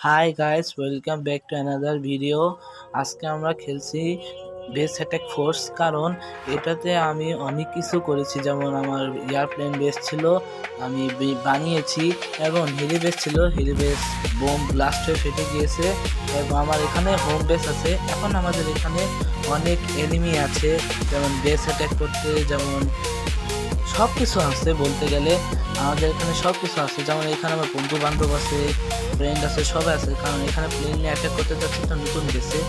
Hi guys, welcome back to another video. আজকে আমরা খেলছি বেস অ্যাটাক ফোর্স। কারণ এটাতে আমি অনেক কিছু করেছি, যেমন আমার এয়ারপ্লেন বেস ছিল, আমি বানিয়েছি, এবং হেলি বেস ছিল, হেলি বেস বোম ব্লাস্ট হয়ে ফেটে গিয়েছে, এবং আমার এখানে হোম বেস আছে। এখন আমাদের এখানে অনেক এনিমি আছে, যেমন বেস অ্যাটাক করতে, যেমন সব কিছু আছে বলতে গেলে। আমাদের এখানে সব কিছু আছে, যেমন এখানে আমার বন্ধু বান্ধব আছে, ফ্রেন্ড আছে, সবাই আছে। কারণ এখানে প্লেন নিয়ে অ্যাটাক করতে যাচ্ছে একটা নতুন বেসে।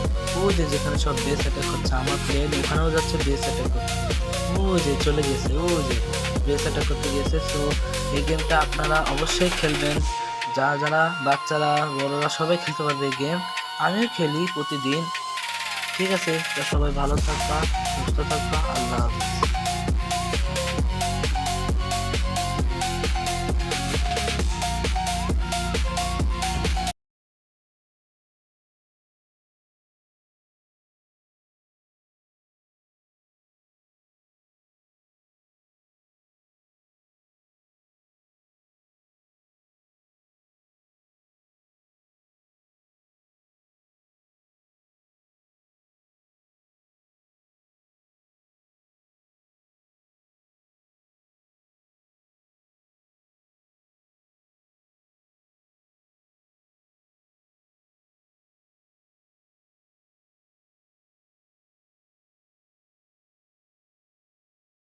ওই যে যেখানে সব বেস অ্যাটাক করছে, আমার প্লেন ওখানেও যাচ্ছে বেস অ্যাটাক করতে। ওই যে চলে গেছে, ওই যে বেস অ্যাটাক করতে গেছে। সো এই গেমটা আপনারা অবশ্যই খেলবেন, যারা বাচ্চারা বড়রা সবাই খেলতে পারবে এই গেম। আমিও খেলি প্রতিদিন। ঠিক আছে, তো সবাই ভালো থাকবা, সুস্থ থাকবা, আল্লাহ হাফিজ।